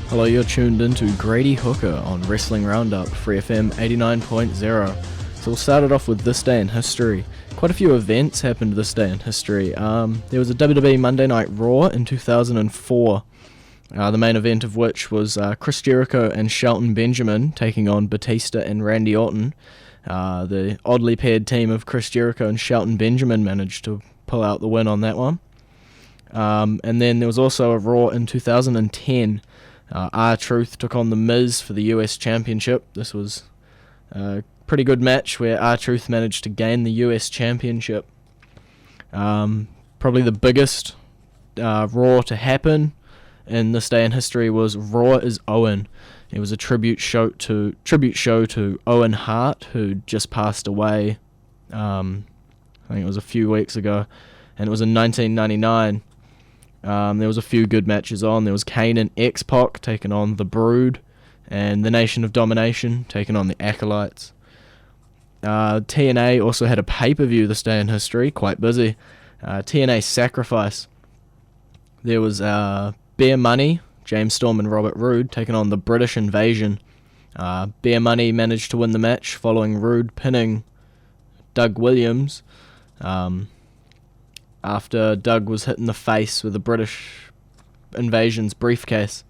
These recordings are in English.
Hello, you're tuned into Grady Hooker on Wrestling Roundup, FreeFM 89.0. So we'll start it off with this day in history. Quite a few events happened this day in history. There was a WWE Monday Night Raw in 2004, the main event of which was Chris Jericho and Shelton Benjamin taking on Batista and Randy Orton. The oddly paired team of Chris Jericho and Shelton Benjamin managed to pull out the win on that one. And then there was also a Raw in 2010. R-Truth took on The Miz for the US Championship. This was a pretty good match where R-Truth managed to gain the US Championship. Probably the biggest Raw to happen in this day in history was Raw is Owen. It was a tribute show to Owen Hart, who just passed away. I think it was a few weeks ago, and it was in 1999. There was a few good matches on. There was Kane and X-Pac taking on The Brood, and the Nation of Domination taking on the Acolytes. TNA also had a pay-per-view this day in history, quite busy. TNA Sacrifice. There was Bear Money, James Storm and Robert Roode taking on the British Invasion. Bear Money managed to win the match following Roode pinning Doug Williams after Doug was hit in the face with the British Invasion's briefcase.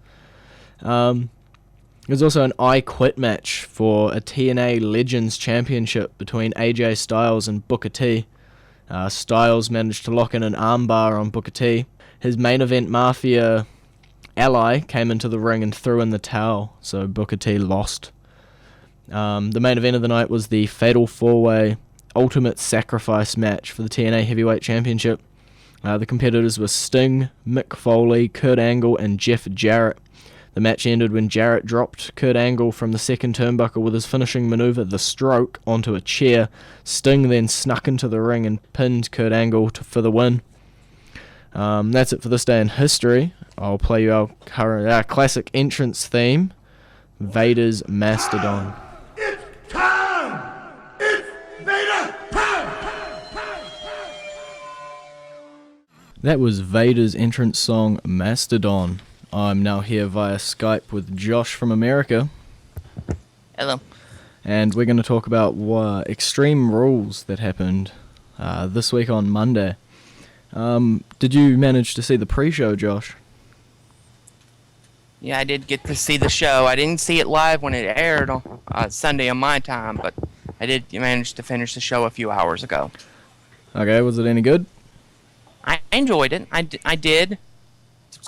There's also an I Quit match for a TNA Legends Championship between AJ Styles and Booker T. Styles managed to lock in an armbar on Booker T. His main event Mafia ally came into the ring and threw in the towel, so Booker T lost. The main event of the night was the Fatal 4-Way Ultimate Sacrifice match for the TNA Heavyweight Championship. The competitors were Sting, Mick Foley, Kurt Angle, and Jeff Jarrett. The match ended when Jarrett dropped Kurt Angle from the second turnbuckle with his finishing maneuver, the Stroke, onto a chair. Sting then snuck into the ring and pinned Kurt Angle for the win. That's it for this day in history. I'll play you our classic entrance theme, Vader's Mastodon. It's time! It's Vader time! That was Vader's entrance song, Mastodon. I'm now here via Skype with Josh from America. Hello. And we're going to talk about Extreme Rules that happened this week on Monday. Did you manage to see the pre-show, Josh? Yeah, I did get to see the show. I didn't see it live when it aired on Sunday on my time, but I did manage to finish the show a few hours ago. Okay, was it any good? I enjoyed it. I did.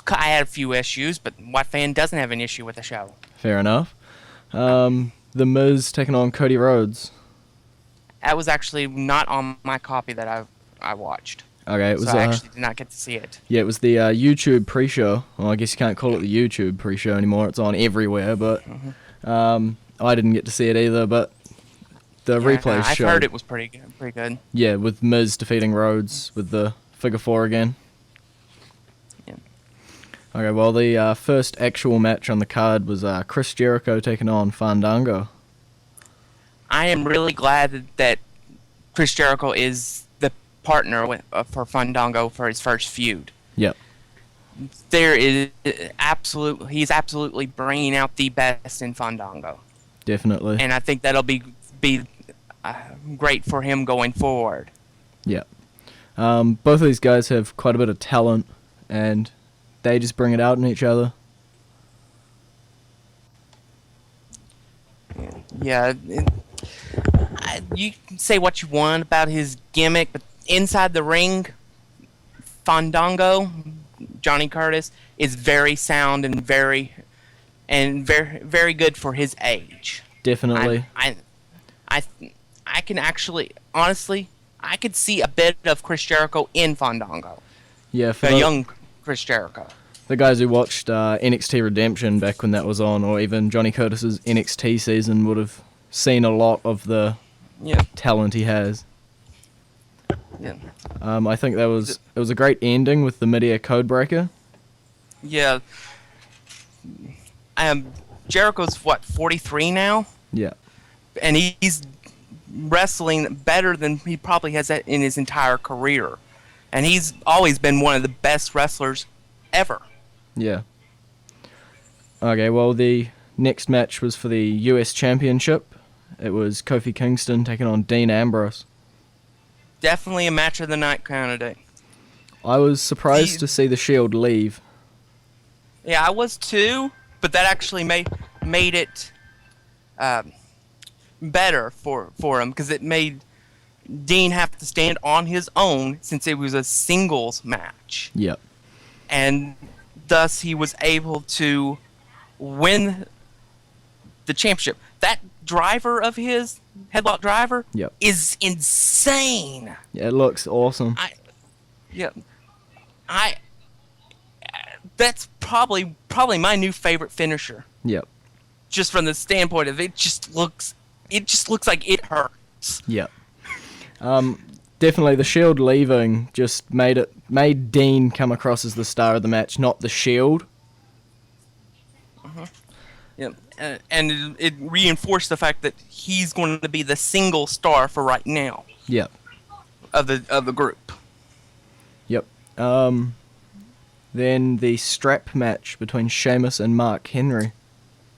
I had a few issues, but what fan doesn't have an issue with the show? Fair enough. The Miz taking on Cody Rhodes. That was actually not on my copy that I watched. Okay, it was. So I actually did not get to see it. Yeah, it was the YouTube pre-show. Well, I guess you can't call it the YouTube pre-show anymore. It's on everywhere, but I didn't get to see it either. But the replay I've showed. heard it was pretty good. Yeah, with Miz defeating Rhodes with the figure four again. Yeah. Okay, well, the first actual match on the card was Chris Jericho taking on Fandango. I am really glad that Chris Jericho is the partner for Fandango for his first feud. Yep. He's absolutely bringing out the best in Fandango. Definitely. And I think that'll be great for him going forward. Yeah. Both of these guys have quite a bit of talent, and they just bring it out in each other. Yeah. You can say what you want about his gimmick, but inside the ring, Fandango, Johnny Curtis, is very sound and very good for his age. Definitely. I can actually, honestly, I could see a bit of Chris Jericho in Fandango. Yeah, for a young Chris Jericho. The guys who watched NXT Redemption back when that was on, or even Johnny Curtis's NXT season, would have seen a lot of the talent he has. Yeah. I think it was a great ending with the mid-air codebreaker. Yeah. Jericho's 43 now? Yeah. And he's wrestling better than he probably has in his entire career. And he's always been one of the best wrestlers ever. Yeah. Okay, well, the next match was for the US Championship. It was Kofi Kingston taking on Dean Ambrose. Definitely a match of the night candidate. I was surprised to see the Shield leave. Yeah, I was too, but that actually made it better for him, because it made Dean have to stand on his own since it was a singles match. Yep. And thus he was able to win the championship. That driver of his, headlock driver, Yep. is insane. Yeah, it looks awesome. That's probably my new favorite finisher. Yep. Just from the standpoint of it just looks like it hurts. Yep. Definitely the Shield leaving just made Dean come across as the star of the match, not the Shield. Yeah, and it reinforced the fact that he's going to be the single star for right now. Yep. Of the group. Yep. Then the strap match between Sheamus and Mark Henry.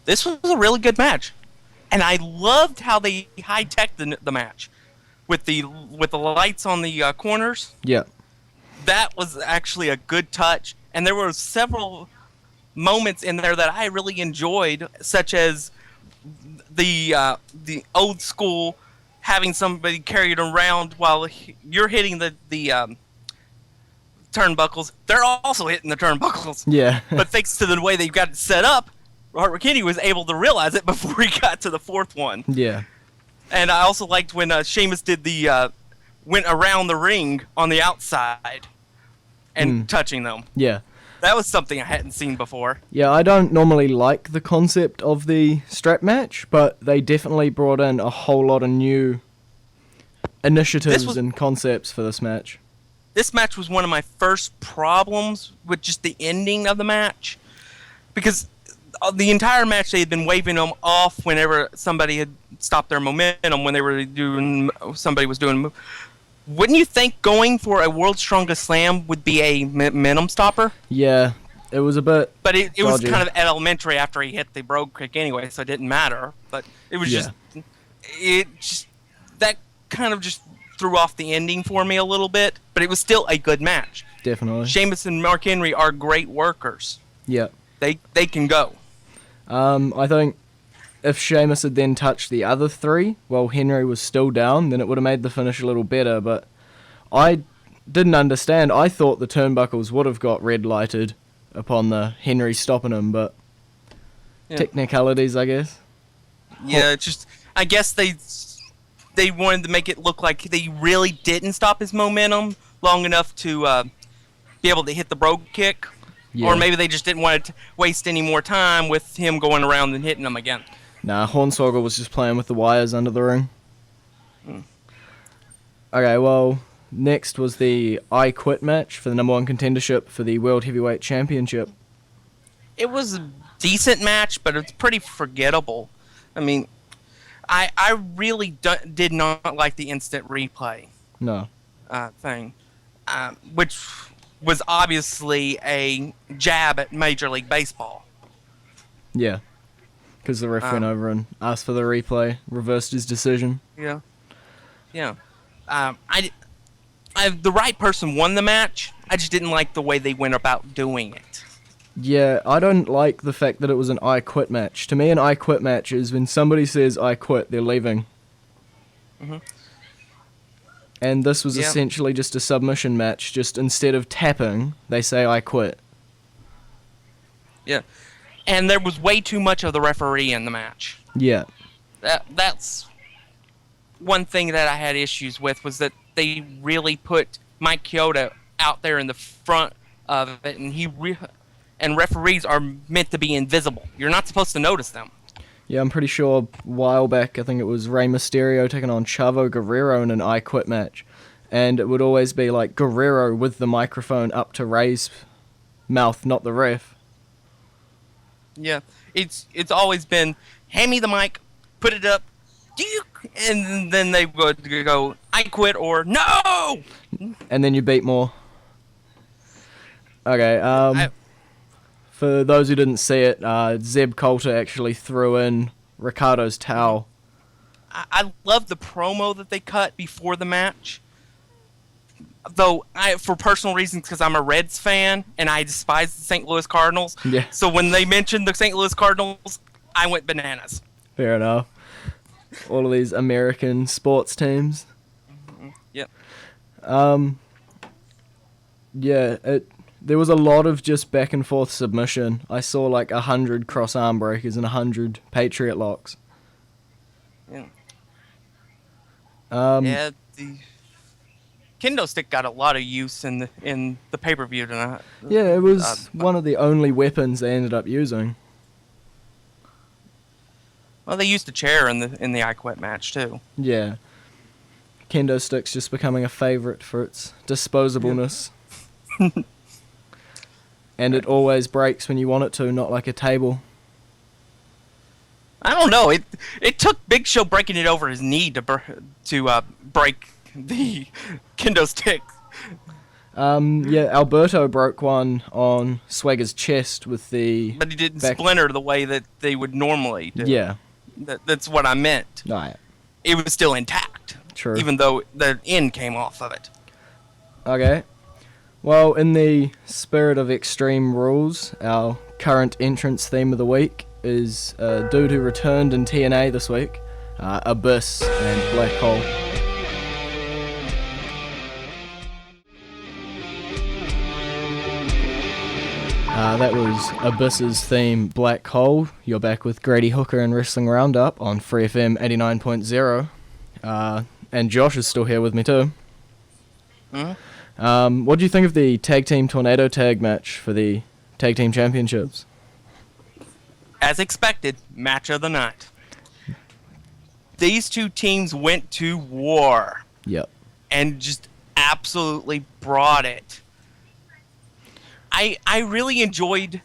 This was a really good match, and I loved how they high-teched the match with the lights on the corners. Yep. That was actually a good touch, and there were several moments in there that I really enjoyed, such as the old school having somebody carry it around while you're hitting the turnbuckles. They're also hitting the turnbuckles. Yeah. But thanks to the way they've got it set up, Robert Kennedy was able to realize it before he got to the fourth one. Yeah. And I also liked when Sheamus did went around the ring on the outside and touching them. Yeah. That was something I hadn't seen before. Yeah, I don't normally like the concept of the strap match, but they definitely brought in a whole lot of new initiatives and concepts for this match. This match was one of my first problems with just the ending of the match, because the entire match they had been waving them off whenever somebody had stopped their momentum, when they were somebody was doing. Wouldn't you think going for a World's Strongest Slam would be a momentum stopper? Yeah, it was a bit. But it was dodgy. kind of elementary after he hit the brogue kick anyway, so it didn't matter. But it was just that kind of just threw off the ending for me a little bit. But it was still a good match. Definitely. Sheamus and Mark Henry are great workers. Yeah. They can go. I think if Sheamus had then touched the other three while Henry was still down, then it would have made the finish a little better, but I didn't understand. I thought the turnbuckles would have got red lighted upon the Henry stopping him, but technicalities, I guess. Yeah, it's just, I guess they wanted to make it look like they really didn't stop his momentum long enough to be able to hit the brogue kick. Yeah. Or maybe they just didn't want to waste any more time with him going around and hitting them again. Nah, Hornswoggle was just playing with the wires under the ring. Okay, well, next was the I Quit match for the number one contendership for the World Heavyweight Championship. It was a decent match, but it's pretty forgettable. I mean, I really did not like the instant replay. No. Thing, which was obviously a jab at Major League Baseball. Yeah, because the ref went over and asked for the replay, reversed his decision. Yeah. The right person won the match. I just didn't like the way they went about doing it. Yeah, I don't like the fact that it was an I Quit match. To me, an I Quit match is when somebody says I quit, they're leaving. Mm-hmm. And this was essentially just a submission match. Just instead of tapping, they say I quit. Yeah. And there was way too much of the referee in the match. Yeah. That's one thing that I had issues with, was that they really put Mike Chioda out there in the front of it, and and referees are meant to be invisible. You're not supposed to notice them. Yeah, I'm pretty sure a while back, I think it was Rey Mysterio taking on Chavo Guerrero in an I Quit match. And it would always be like Guerrero with the microphone up to Rey's mouth, not the ref. Yeah, it's always been, hand me the mic, put it up, and then they would go, I quit, or no! And then you beat more. Okay, For those who didn't see it, Zeb Coulter actually threw in Ricardo's towel. I love the promo that they cut before the match. Though, for personal reasons, because I'm a Reds fan, and I despise the St. Louis Cardinals. Yeah. So when they mentioned the St. Louis Cardinals, I went bananas. Fair enough. All of these American sports teams. Yep. Yeah, there was a lot of just back and forth submission. I saw like 100 cross arm breakers and 100 Patriot locks. Yeah. Yeah, The kendo stick got a lot of use in the pay-per-view tonight. Yeah, it was one of the only weapons they ended up using. Well, they used a chair in the I Quit match too. Yeah. Kendo stick's just becoming a favorite for its disposableness. And it always breaks when you want it to, not like a table. I don't know. It took Big Show breaking it over his knee to break the kendo stick. Yeah, Alberto broke one on Swagger's chest with the... But he didn't splinter the way that they would normally do. Yeah. That's what I meant. Right. It was still intact. True. Even though the end came off of it. Okay. Well, in the spirit of Extreme Rules, our current entrance theme of the week is a dude who returned in TNA this week, Abyss and Black Hole. That was Abyss's theme, Black Hole. You're back with Grady Hooker and Wrestling Roundup on FreeFM 89.0. And Josh is still here with me too. Mm-hmm. What do you think of the Tag Team Tornado Tag match for the Tag Team Championships? As expected, match of the night. These two teams went to war. Yep. And just absolutely brought it. I really enjoyed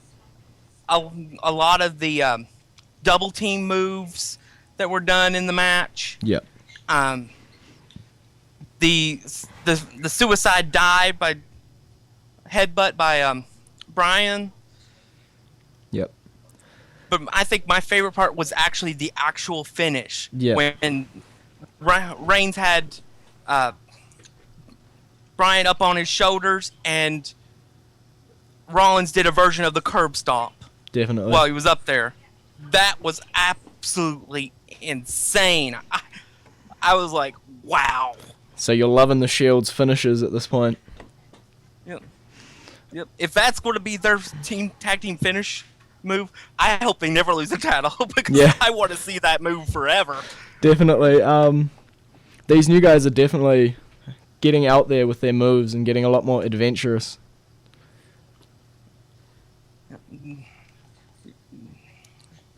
a lot of the double team moves that were done in the match. Yep. The suicide dive by headbutt by Brian. Yep. But I think my favorite part was actually the actual finish. Yeah. When Reigns had Brian up on his shoulders and Rollins did a version of the curb stomp. Definitely. While he was up there. That was absolutely insane. I was like, wow. So you're loving the Shield's finishes at this point? Yep. If that's going to be their tag team finish move, I hope they never lose the title because I want to see that move forever. Definitely. These new guys are definitely getting out there with their moves and getting a lot more adventurous.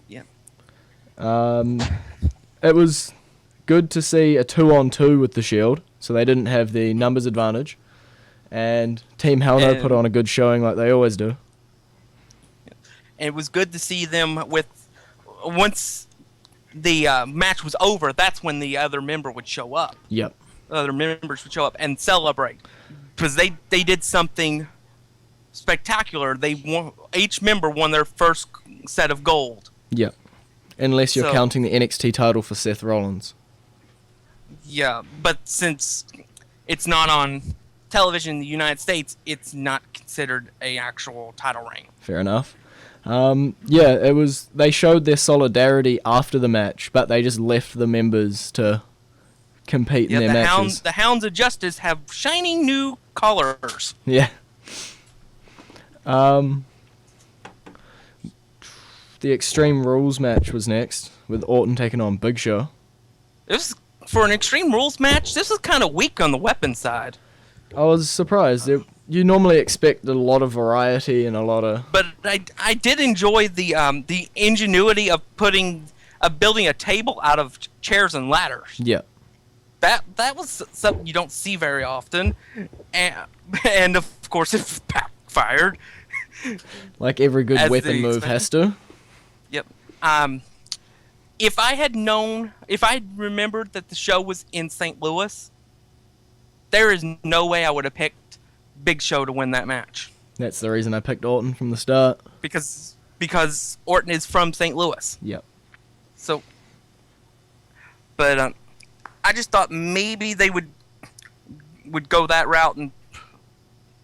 Yeah. It was good to see a 2-on-2 with the Shield, so they didn't have the numbers advantage. And Team Hell No put on a good showing like they always do. And it was good to see them once the match was over, that's when the other member would show up. Yep. The other members would show up and celebrate. Because they did something spectacular. Each member won their first set of gold. Yep. Unless you're counting the NXT title for Seth Rollins. Yeah, but since it's not on television in the United States, it's not considered an actual title reign. Fair enough. It was. They showed their solidarity after the match, but they just left the members to compete in their matches. The Hounds of Justice have shiny new collars. Yeah. The Extreme Rules match was next, with Orton taking on Big Show. For an Extreme Rules match, this was kind of weak on the weapon side. I was surprised. You normally expect a lot of variety and a lot of... But I did enjoy the ingenuity of building a table out of chairs and ladders. Yeah. That was something you don't see very often, and of course it backfired. Like every good weapon move has to. Yep. If I had remembered that the show was in St. Louis, there is no way I would have picked Big Show to win that match. That's the reason I picked Orton from the start. because Orton is from St. Louis. Yep. So, but I just thought maybe they would go that route and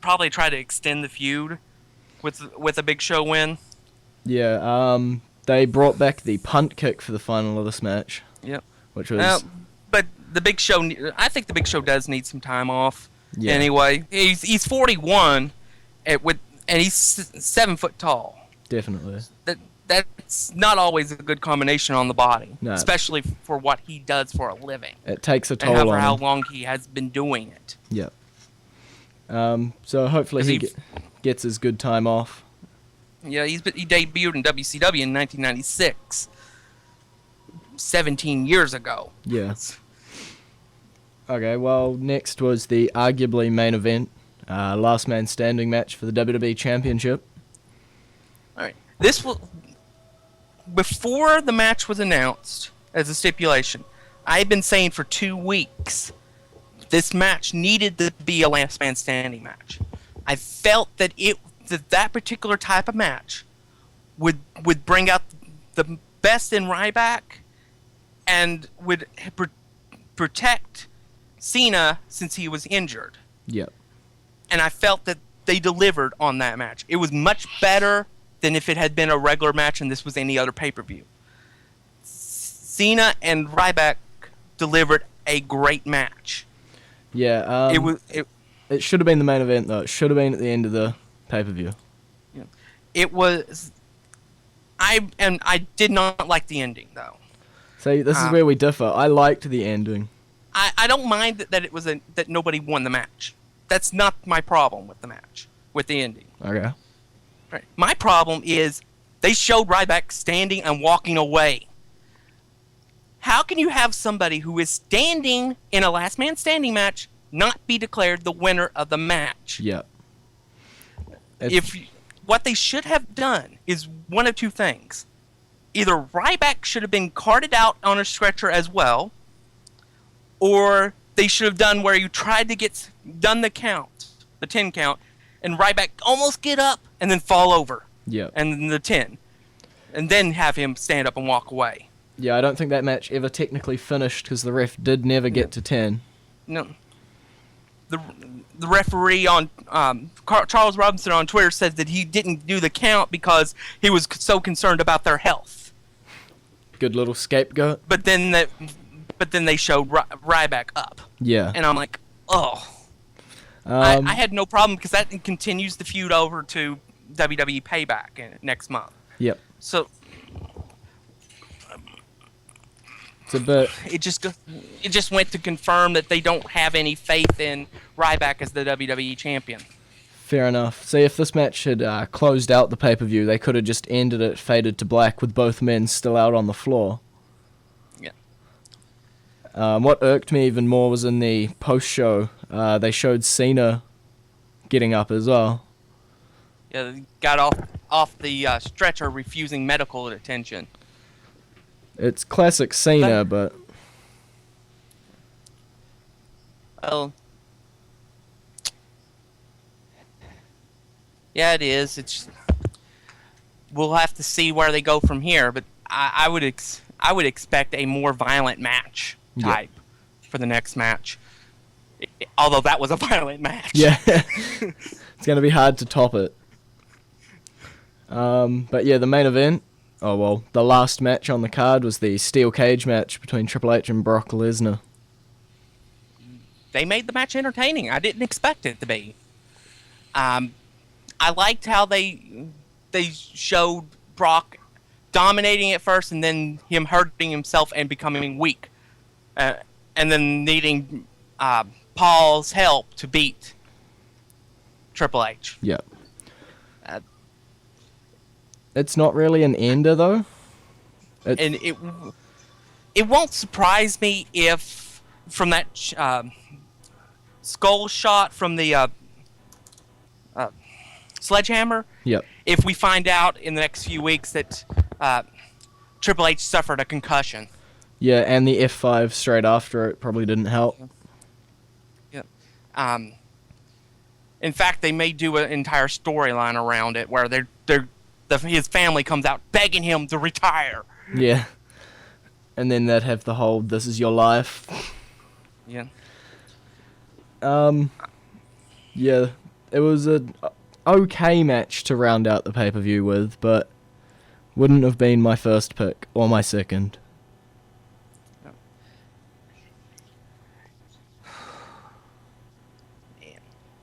probably try to extend the feud with a Big Show win. Yeah. They brought back the punt kick for the final of this match. Yep. Which was. But the Big Show, I think the Big Show does need some time off. Yeah. Anyway, he's 41, and he's 7 foot tall. Definitely. That's not always a good combination on the body, No. especially for what he does for a living. It takes a And toll for on how him. long he has been doing it. Yep. So hopefully he gets his good time off. Yeah, he debuted in WCW in 1996, 17 years ago. Yeah. Okay, well, next was the arguably main event, last man standing match for the WWE Championship. All right, this was before the match was announced as a stipulation. I had been saying for 2 weeks this match needed to be a last man standing match. I felt that that particular type of match would bring out the best in Ryback and would protect Cena since he was injured. Yep. And I felt that they delivered on that match. It was much better than if it had been a regular match and this was any other pay-per-view. Cena and Ryback delivered a great match. Yeah. It should have been the main event, though. It should have been at the end of the pay-per-view. Yeah. It was. I did not like the ending, though. See, this is where we differ. I liked the ending. I don't mind that it was that nobody won the match. That's not my problem with the match, with the ending. Okay. Right. My problem is they showed Ryback standing and walking away. How can you have somebody who is standing in a last man standing match not be declared the winner of the match? Yep. What they should have done is one of two things. Either Ryback should have been carted out on a stretcher as well, or they should have done where you tried to done the count, the 10 count, and Ryback almost get up and then fall over. Yep. And then the 10. And then have him stand up and walk away. Yeah, I don't think that match ever technically finished because the ref did never get to 10. No. The referee on Charles Robinson on Twitter said that he didn't do the count because he was so concerned about their health. Good little scapegoat. But then they showed Ryback up. Yeah. And I'm like, oh. I had no problem because that continues the feud over to WWE Payback next month. Yep. So it's a bit. it just went to confirm that they don't have any faith in Ryback as the WWE champion. Fair enough. See, if this match had closed out the pay-per-view, they could have just ended it faded to black with both men still out on the floor. Yeah. What irked me even more was in the post-show, they showed Cena getting up as well. Yeah, they got off the stretcher refusing medical attention. It's classic Cena, but... Well, yeah, it is. We'll have to see where they go from here, but I would expect a more violent match type for the next match. Although that was a violent match. Yeah. It's going to be hard to top it. But yeah, the main event, the last match on the card was the steel cage match between Triple H and Brock Lesnar. They made the match entertaining. I didn't expect it to be. I liked how they showed Brock dominating at first and then him hurting himself and becoming weak. And then needing Paul's help to beat Triple H. Yep. It's not really an ender, though. And it won't surprise me if from that skull shot from the sledgehammer, Yep. if we find out in the next few weeks that Triple H suffered a concussion. Yeah, and the F5 straight after it probably didn't help. In fact, they may do an entire storyline around it where they're his family comes out begging him to retire. Yeah. And then they'd have the whole "this is your life." Yeah. Yeah, it was a okay match to round out the pay-per-view with, but wouldn't have been my first pick or my second.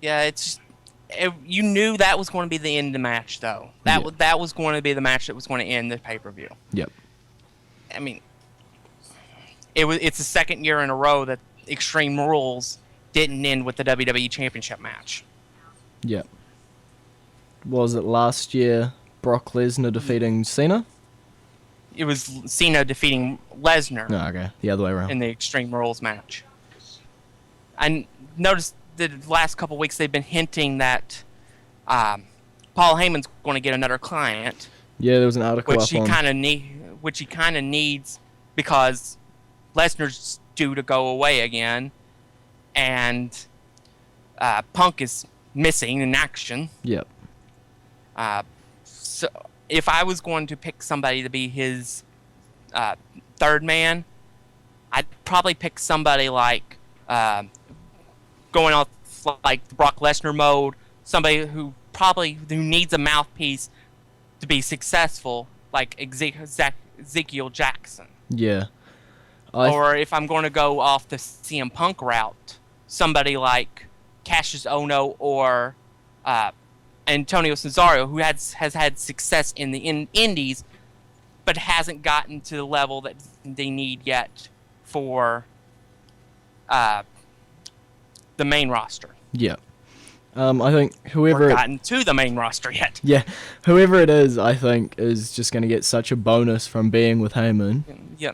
Yeah, you knew that was going to be the end of the match, though. That was going to be the match that was going to end the pay-per-view. Yep. I mean, it's the second year in a row that Extreme Rules didn't end with the WWE Championship match. Yep. Was it last year Brock Lesnar defeating Cena? It was Cena defeating Lesnar. No, okay. The other way around. In the Extreme Rules match. I noticed the last couple weeks they've been hinting that Paul Heyman's going to get another client. Yeah, there was an article which up he on... kind of needs because Lesnar's due to go away again, and Punk is missing in action. Yep. So if I was going to pick somebody to be his third man, I'd probably pick somebody like going off like Brock Lesnar mode, somebody who needs a mouthpiece to be successful, like Ezekiel Jackson. Yeah. Or if I'm going to go off the CM Punk route, somebody like Cassius Ohno or Antonio Cesaro, who has had success in the indies, but hasn't gotten to the level that they need yet for the main roster. Yeah. I think whoever... gotten to the main roster yet. Yeah. Whoever it is, I think, is just going to get such a bonus from being with Heyman. Yeah.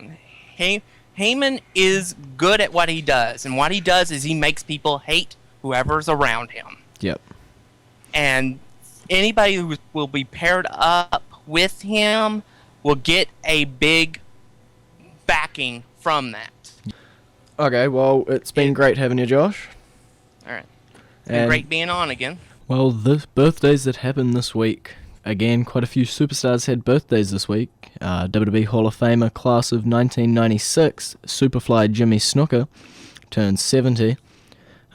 Heyman is good at what he does, and what he does is he makes people hate whoever's around him. Yep. And anybody who will be paired up with him will get a big backing from that. Okay, well, it's been great having you, Josh. All right. It's been great being on again. Well, the birthdays that happened this week. Again, quite a few superstars had birthdays this week. WWE Hall of Famer class of 1996, Superfly Jimmy Snuka, turned 70.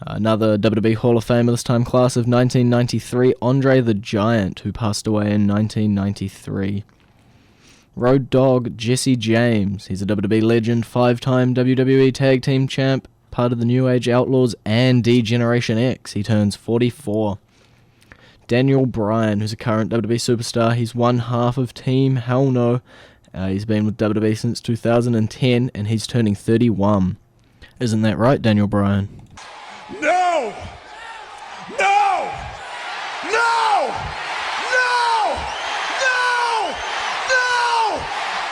Another WWE Hall of Famer, this time class of 1993, Andre the Giant, who passed away in 1993. Road Dogg Jesse James, he's a WWE legend, 5-time WWE Tag Team Champ, part of the New Age Outlaws and D-Generation X. He turns 44. Daniel Bryan, who's a current WWE superstar, he's one half of Team Hell No. He's been with WWE since 2010, and he's turning 31. Isn't that right, Daniel Bryan? No! No! No! No! No! No!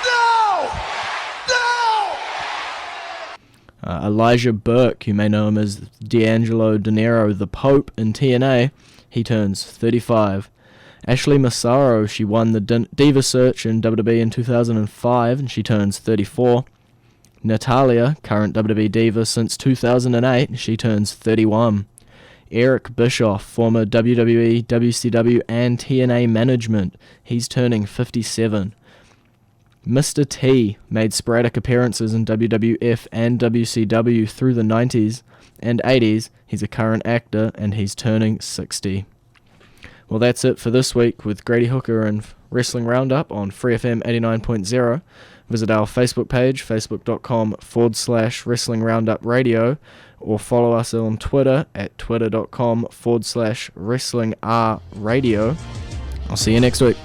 No! No! Elijah Burke, you may know him as D'Angelo De Niro, the Pope in TNA, he turns 35. Ashley Massaro, she won the Diva Search in WWE in 2005, and she turns 34. Natalia, current WWE Diva since 2008, she turns 31. Eric Bischoff, former WWE, WCW, and TNA management, he's turning 57. Mr. T made sporadic appearances in WWF and WCW through the 90s and 80s. He's a current actor, and he's turning 60. Well, that's it for this week with Grady Hooker and Wrestling Roundup on FreeFM 89.0. Visit our Facebook page, facebook.com/Wrestling Roundup Radio, or follow us on Twitter at twitter.com/Wrestling R Radio. I'll see you next week.